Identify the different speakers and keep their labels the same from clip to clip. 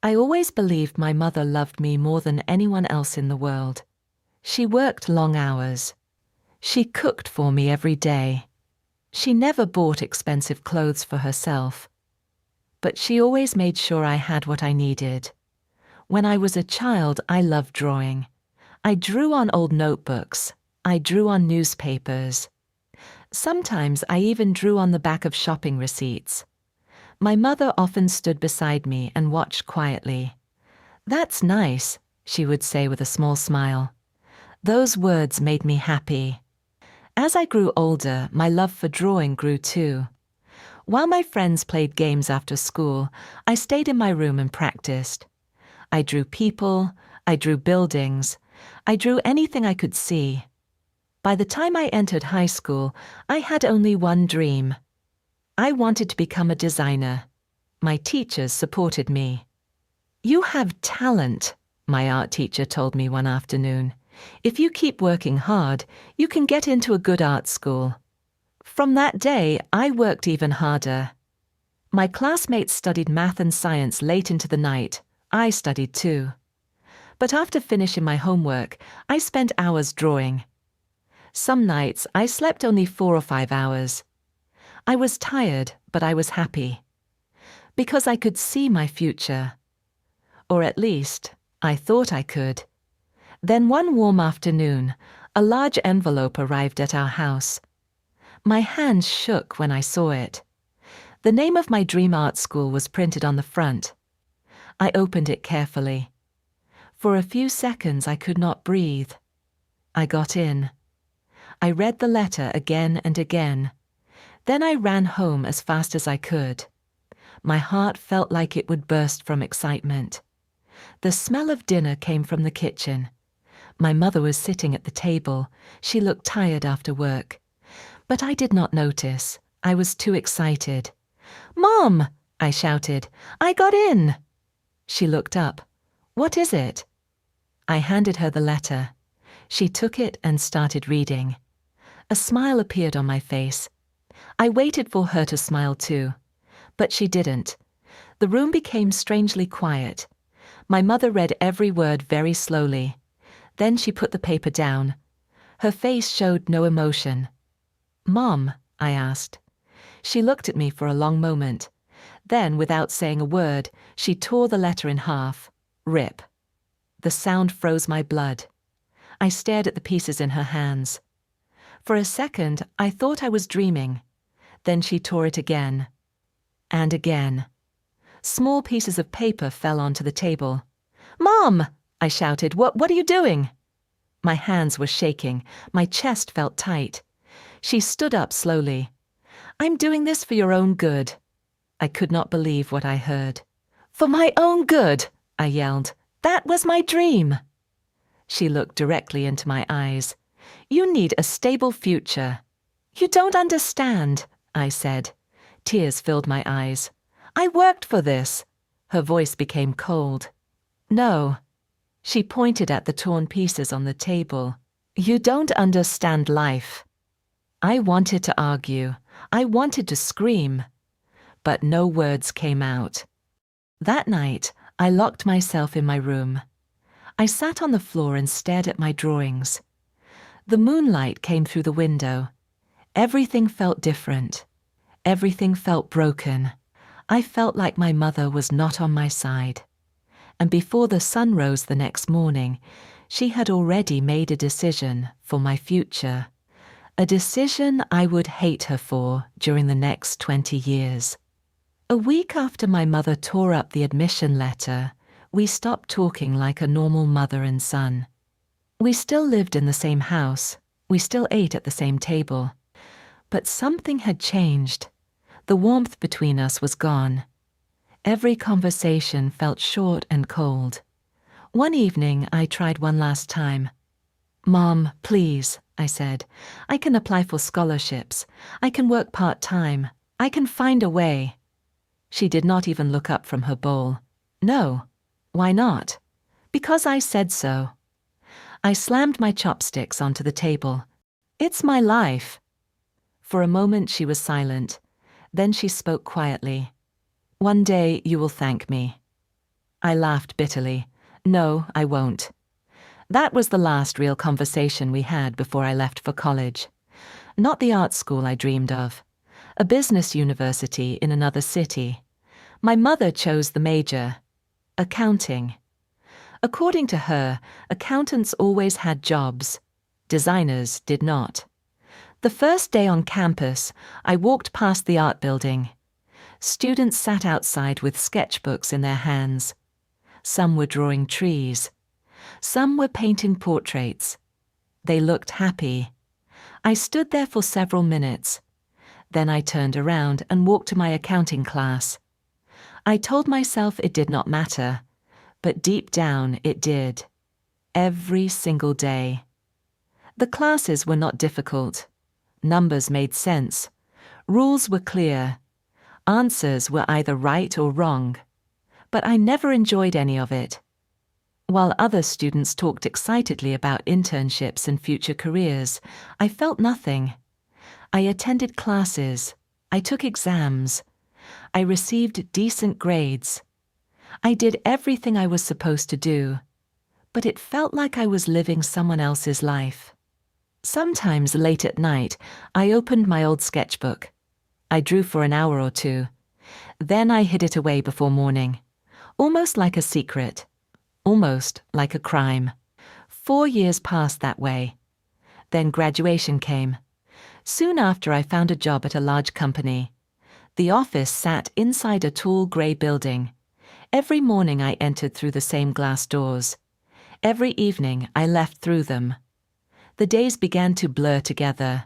Speaker 1: I always believed my mother loved me more than anyone else in the world. She worked long hours. She cooked for me every day. She never bought expensive clothes for herself. But she always made sure I had what I needed. When I was a child, I loved drawing. I drew on old notebooks. I drew on newspapers. Sometimes I even drew on the back of shopping receipts. My mother often stood beside me and watched quietly. "That's nice," she would say with a small smile. Those words made me happy. As I grew older, my love for drawing grew too. While my friends played games after school, I stayed in my room and practiced. I drew people, I drew buildings, I drew anything I could see. By the time I entered high school, I had only one dream. I wanted to become a designer. My teachers supported me. "You have talent," my art teacher told me one afternoon. "If you keep working hard, you can get into a good art school." From that day, I worked even harder. My classmates studied math and science late into the night. I studied too. But after finishing my homework, I spent hours drawing. Some nights, I slept only 4 or 5 hours. I was tired, but I was happy. Because I could see my future. Or at least, I thought I could. Then one warm afternoon, a large envelope arrived at our house. My hands shook when I saw it. The name of my dream art school was printed on the front. I opened it carefully. For a few seconds I could not breathe. I got in. I read the letter again and again. Then I ran home as fast as I could. My heart felt like it would burst from excitement. The smell of dinner came from the kitchen. My mother was sitting at the table. She looked tired after work. But I did not notice. I was too excited. "Mom!" I shouted. "I got in!" She looked up. "What is it?" I handed her the letter. She took it and started reading. A smile appeared on my face. I waited for her to smile too. But she didn't. The room became strangely quiet. My mother read every word very slowly. Then she put the paper down. Her face showed no emotion. "Mom," I asked. She looked at me for a long moment. Then, without saying a word, she tore the letter in half. Rip. The sound froze my blood. I stared at the pieces in her hands. For a second, I thought I was dreaming. Then she tore it again. And again. Small pieces of paper fell onto the table. "Mom!" I shouted. What are you doing?" My hands were shaking. My chest felt tight. She stood up slowly. "I'm doing this for your own good." I could not believe what I heard. "For my own good!" I yelled. "That was my dream." She looked directly into my eyes. "You need a stable future." "You don't understand," I said. Tears filled my eyes. "I worked for this." Her voice became cold. "No." She pointed at the torn pieces on the table. "You don't understand life." I wanted to argue. I wanted to scream. But no words came out. That night, I locked myself in my room. I sat on the floor and stared at my drawings. The moonlight came through the window. Everything felt different. Everything felt broken. I felt like my mother was not on my side. And before the sun rose the next morning, she had already made a decision for my future. A decision I would hate her for during the next 20 years. A week after my mother tore up the admission letter, we stopped talking like a normal mother and son. We still lived in the same house. We still ate at the same table. But something had changed. The warmth between us was gone. Every conversation felt short and cold. One evening, I tried one last time. "Mom, please," I said. "I can apply for scholarships. I can work part-time. I can find a way." She did not even look up from her bowl. "No." "Why not?" "Because I said so." I slammed my chopsticks onto the table. "It's my life." For a moment she was silent. Then she spoke quietly. "One day you will thank me." I laughed bitterly. No, I won't. That was the last real conversation we had before I left for college. Not the art school I dreamed of. A business university in another city. My mother chose the major. Accounting. According to her, accountants always had jobs. Designers did not. The first day on campus, I walked past the art building. Students sat outside with sketchbooks in their hands. Some were drawing trees. Some were painting portraits. They looked happy. I stood there for several minutes. Then I turned around and walked to my accounting class. I told myself it did not matter, but deep down it did. Every single day. The classes were not difficult. Numbers made sense. Rules were clear. Answers were either right or wrong. But I never enjoyed any of it. While other students talked excitedly about internships and future careers, I felt nothing. I attended classes. I took exams. I received decent grades. I did everything I was supposed to do, but it felt like I was living someone else's life. Sometimes late at night, I opened my old sketchbook. I drew for an hour or two. Then I hid it away before morning, almost like a secret, almost like a crime. 4 years passed that way. Then graduation came. Soon after, I found a job at a large company. The office sat inside a tall grey building. Every morning I entered through the same glass doors. Every evening I left through them. The days began to blur together.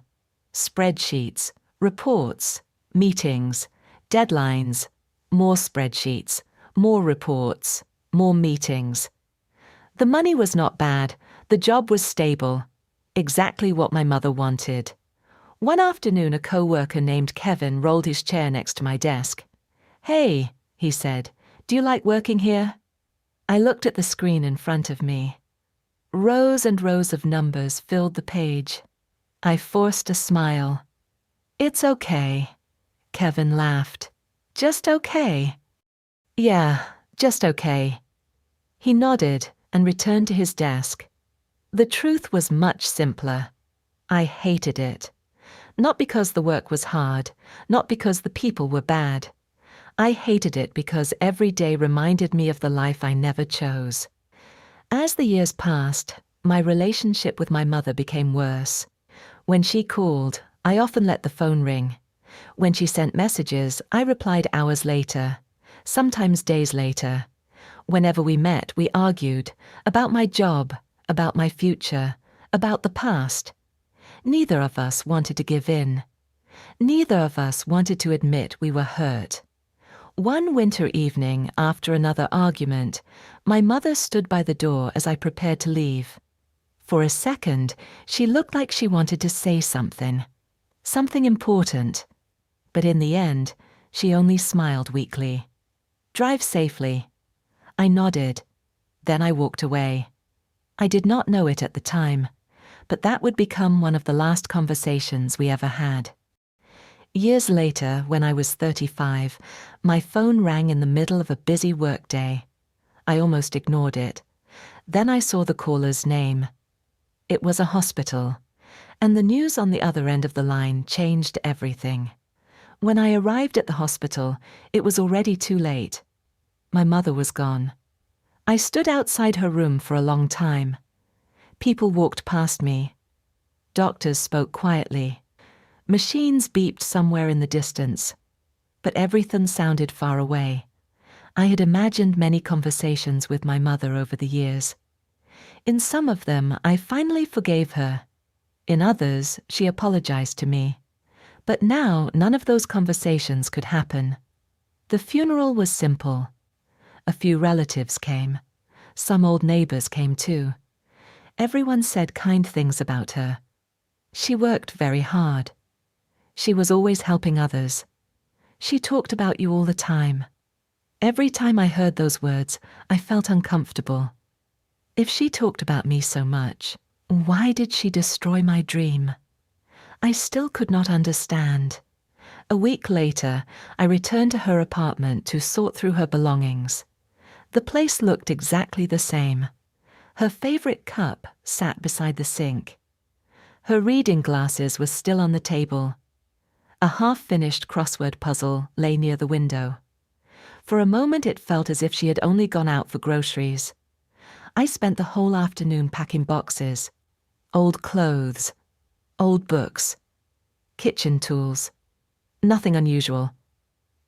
Speaker 1: Spreadsheets, reports, meetings, deadlines, more spreadsheets, more reports, more meetings. The money was not bad. The job was stable. Exactly what my mother wanted. One afternoon, a co-worker named Kevin rolled his chair next to my desk. "Hey," he said, "do you like working here?" I looked at the screen in front of me. Rows and rows of numbers filled the page. I forced a smile. "It's okay." Kevin laughed. "Just okay?" "Yeah, just okay." He nodded and returned to his desk. The truth was much simpler. I hated it. Not because the work was hard, not because the people were bad. I hated it because every day reminded me of the life I never chose. As the years passed, my relationship with my mother became worse. When she called, I often let the phone ring. When she sent messages, I replied hours later, sometimes days later. Whenever we met, we argued about my job, about my future, about the past. Neither of us wanted to give in. Neither of us wanted to admit we were hurt. One winter evening, after another argument, my mother stood by the door as I prepared to leave. For a second, she looked like she wanted to say something important. But in the end, she only smiled weakly. "Drive safely." I nodded. Then I walked away. I did not know it at the time, but that would become one of the last conversations we ever had. Years later, when I was 35, my phone rang in the middle of a busy workday. I almost ignored it. Then I saw the caller's name. It was a hospital, and the news on the other end of the line changed everything. When I arrived at the hospital, it was already too late. My mother was gone. I stood outside her room for a long time. People walked past me. Doctors spoke quietly. Machines beeped somewhere in the distance. But everything sounded far away. I had imagined many conversations with my mother over the years. In some of them, I finally forgave her. In others, she apologized to me. But now, none of those conversations could happen. The funeral was simple. A few relatives came. Some old neighbors came too. Everyone said kind things about her. She worked very hard. She was always helping others. She talked about you all the time. Every time I heard those words, I felt uncomfortable. If she talked about me so much, why did she destroy my dream? I still could not understand. A week later, I returned to her apartment to sort through her belongings. The place looked exactly the same. Her favorite cup sat beside the sink. Her reading glasses were still on the table. A half-finished crossword puzzle lay near the window. For a moment it felt as if she had only gone out for groceries. I spent the whole afternoon packing boxes, old clothes, old books, kitchen tools. Nothing unusual.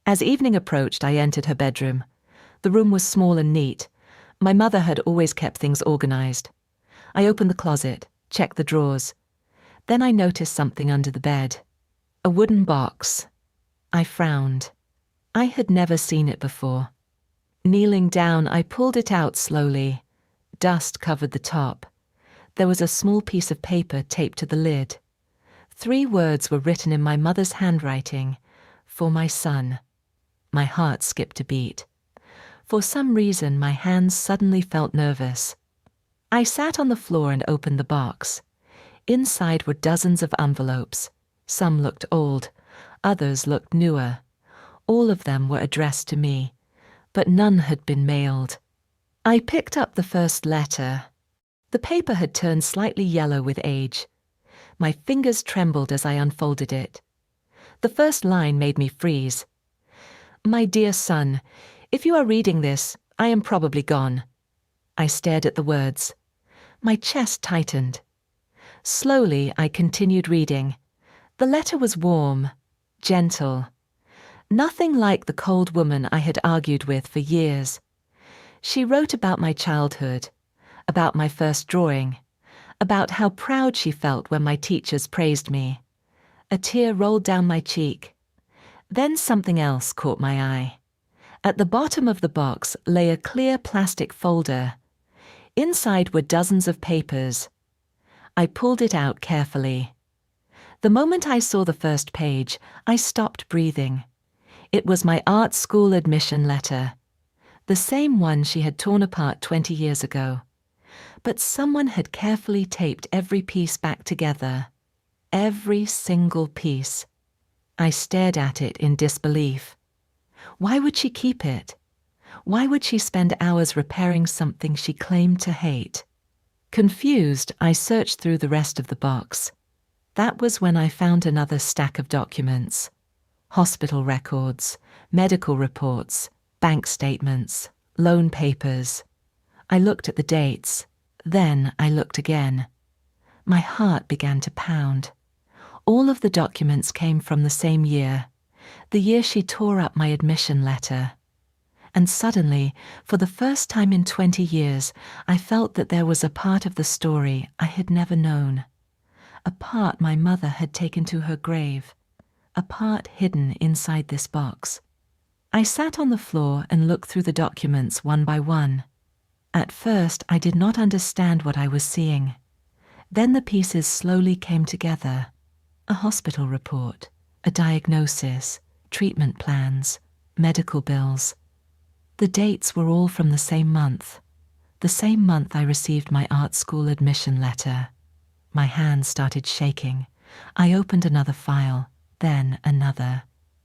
Speaker 1: As evening approached, I entered her bedroom. The room was small and neat. My mother had always kept things organized. I opened the closet, checked the drawers. Then I noticed something under the bed. A wooden box. I frowned. I had never seen it before. Kneeling down, I pulled it out slowly. Dust covered the top. There was a small piece of paper taped to the lid. 3 words were written in my mother's handwriting. For my son. My heart skipped a beat. For some reason, my hands suddenly felt nervous. I sat on the floor and opened the box. Inside were dozens of envelopes. Some looked old, others looked newer. All of them were addressed to me, but none had been mailed. I picked up the first letter. The paper had turned slightly yellow with age. My fingers trembled as I unfolded it. The first line made me freeze. My dear son, if you are reading this, I am probably gone. I stared at the words. My chest tightened. Slowly, I continued reading. The letter was warm, gentle. Nothing like the cold woman I had argued with for years. She wrote about my childhood, about my first drawing, about how proud she felt when my teachers praised me. A tear rolled down my cheek. Then something else caught my eye. At the bottom of the box lay a clear plastic folder. Inside were dozens of papers. I pulled it out carefully. The moment I saw the first page, I stopped breathing. It was my art school admission letter, the same one she had torn apart 20 years ago. But someone had carefully taped every piece back together. Every single piece. I stared at it in disbelief. Why would she keep it? Why would she spend hours repairing something she claimed to hate? Confused, I searched through the rest of the box. That was when I found another stack of documents. Hospital records, medical reports, bank statements, loan papers. I looked at the dates. Then I looked again. My heart began to pound. All of the documents came from the same year, the year she tore up my admission letter. And suddenly, for the first time in 20 years, I felt that there was a part of the story I had never known. A part my mother had taken to her grave. A part hidden inside this box. I sat on the floor and looked through the documents one by one. At first, I did not understand what I was seeing. Then the pieces slowly came together. A hospital report, a diagnosis, treatment plans, medical bills. The dates were all from the same month I received my art school admission letter. My hands started shaking. I opened another file, then another,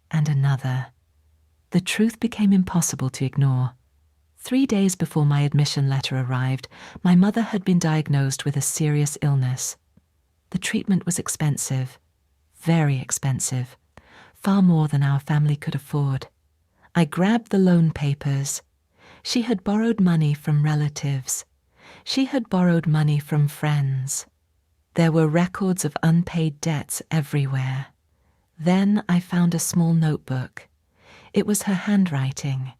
Speaker 1: and another. The truth became impossible to ignore. 3 days before my admission letter arrived, my mother had been diagnosed with a serious illness. The treatment was expensive, very expensive, far more than our family could afford. I grabbed the loan papers. She had borrowed money from relatives. She had borrowed money from friends. There were records of unpaid debts everywhere. Then I found a small notebook. It was her handwriting.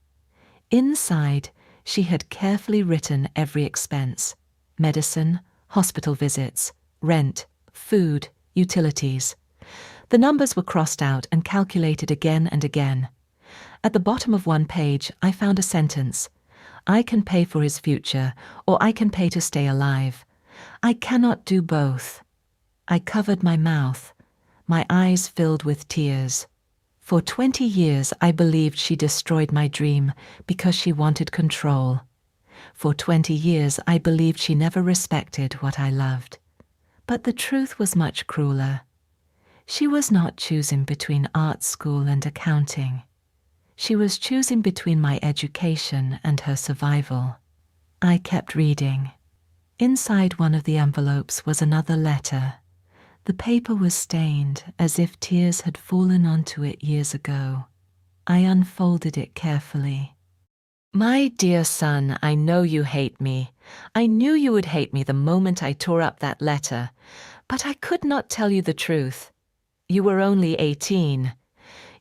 Speaker 1: Inside, she had carefully written every expense: medicine, hospital visits, rent, food, utilities. The numbers were crossed out and calculated again and again. At the bottom of one page, I found a sentence: I can pay for his future, or I can pay to stay alive. I cannot do both. I covered my mouth. My eyes filled with tears. For 20 years, I believed she destroyed my dream because she wanted control. For 20 years, I believed she never respected what I loved. But the truth was much crueler. She was not choosing between art school and accounting. She was choosing between my education and her survival. I kept reading. Inside one of the envelopes was another letter. The paper was stained, as if tears had fallen onto it years ago. I unfolded it carefully. My dear son, I know you hate me. I knew you would hate me the moment I tore up that letter, but I could not tell you the truth. You were only 18.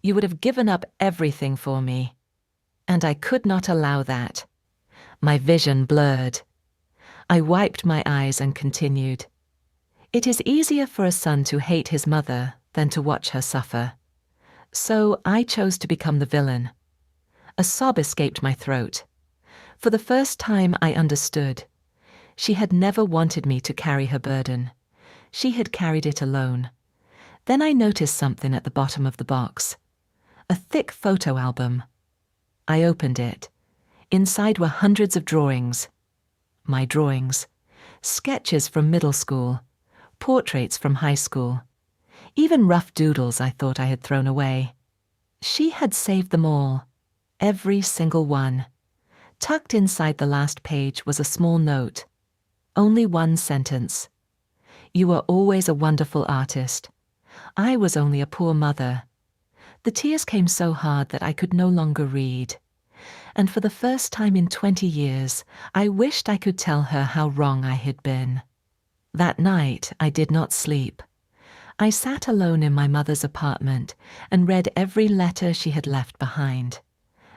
Speaker 1: You would have given up everything for me. And I could not allow that. My vision blurred. I wiped my eyes and continued. It is easier for a son to hate his mother than to watch her suffer. So I chose to become the villain. A sob escaped my throat. For the first time I understood. She had never wanted me to carry her burden. She had carried it alone. Then I noticed something at the bottom of the box. A thick photo album. I opened it. Inside were hundreds of drawings. My drawings. Sketches from middle school. Portraits from high school. Even rough doodles I thought I had thrown away. She had saved them all. Every single one. Tucked inside the last page was a small note. Only one sentence. You were always a wonderful artist. I was only a poor mother. The tears came so hard that I could no longer read. And for the first time in 20 years, I wished I could tell her how wrong I had been. That night, I did not sleep. I sat alone in my mother's apartment and read every letter she had left behind.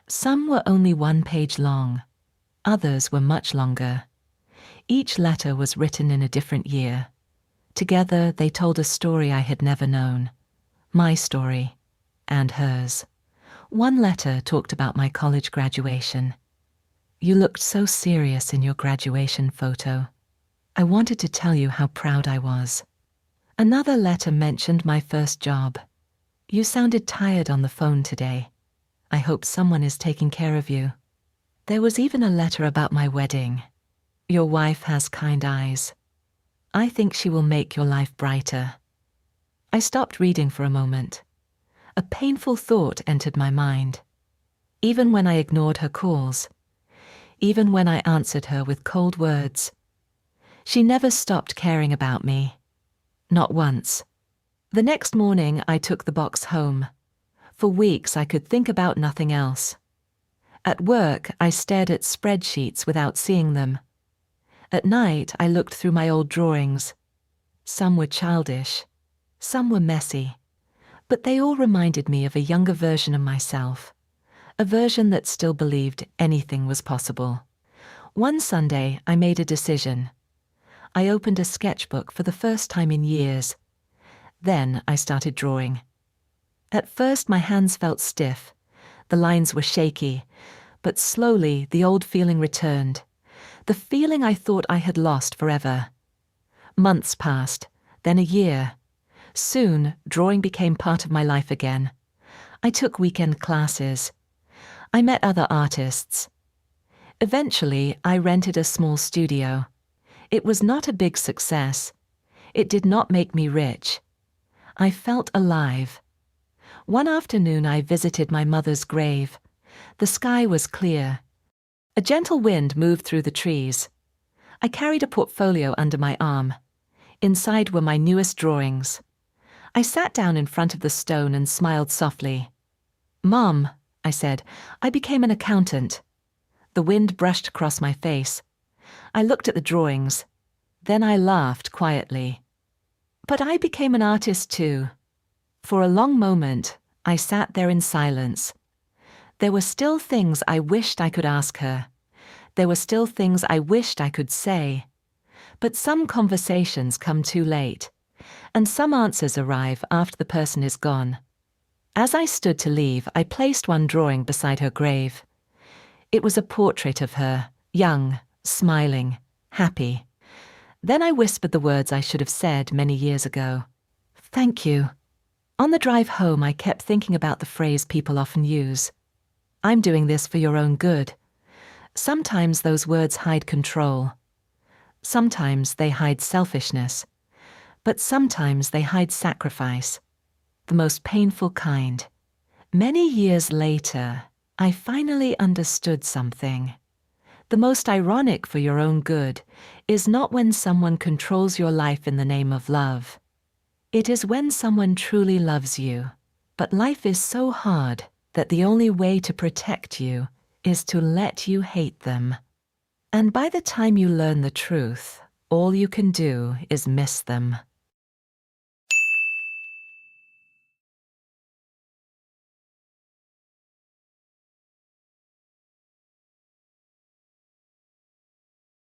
Speaker 1: Some were only 1 page long. Others were much longer. Each letter was written in a different year. Together, they told a story I had never known. My story, and hers. One letter talked about my college graduation. You looked so serious in your graduation photo. I wanted to tell you how proud I was. Another letter mentioned my first job. You sounded tired on the phone today. I hope someone is taking care of you. There was even a letter about my wedding. Your wife has kind eyes. I think she will make your life brighter. I stopped reading for a moment. A painful thought entered my mind. Even when I ignored her calls, even when I answered her with cold words, she never stopped caring about me. Not once. The next morning, I took the box home. For weeks, I could think about nothing else. At work, I stared at spreadsheets without seeing them. At night, I looked through my old drawings. Some were childish. Some were messy. But they all reminded me of a younger version of myself. A version that still believed anything was possible. One Sunday, I made a decision. I opened a sketchbook for the first time in years. Then I started drawing. At first, my hands felt stiff. The lines were shaky. But slowly, the old feeling returned. The feeling I thought I had lost forever. Months passed, then a year. Soon, drawing became part of my life again. I took weekend classes. I met other artists. Eventually, I rented a small studio. It was not a big success. It did not make me rich. I felt alive. One afternoon, I visited my mother's grave. The sky was clear. A gentle wind moved through the trees. I carried a portfolio under my arm. Inside were my newest drawings. I sat down in front of the stone and smiled softly. "Mom," I said, "I became an accountant." The wind brushed across my face. I looked at the drawings. Then I laughed quietly. But I became an artist too. For a long moment, I sat there in silence. There were still things I wished I could ask her. There were still things I wished I could say. But some conversations come too late, and some answers arrive after the person is gone. As I stood to leave, I placed one drawing beside her grave. It was a portrait of her, young, smiling, happy. Then I whispered the words I should have said many years ago. "Thank you." On the drive home, I kept thinking about the phrase people often use. "I'm doing this for your own good." Sometimes those words hide control. Sometimes they hide selfishness. But sometimes they hide sacrifice. The most painful kind. Many years later, I finally understood something. The most ironic for your own good is not when someone controls your life in the name of love. It is when someone truly loves you, but life is so hard that the only way to protect you is to let you hate them. And by the time you learn the truth, all you can do is miss them.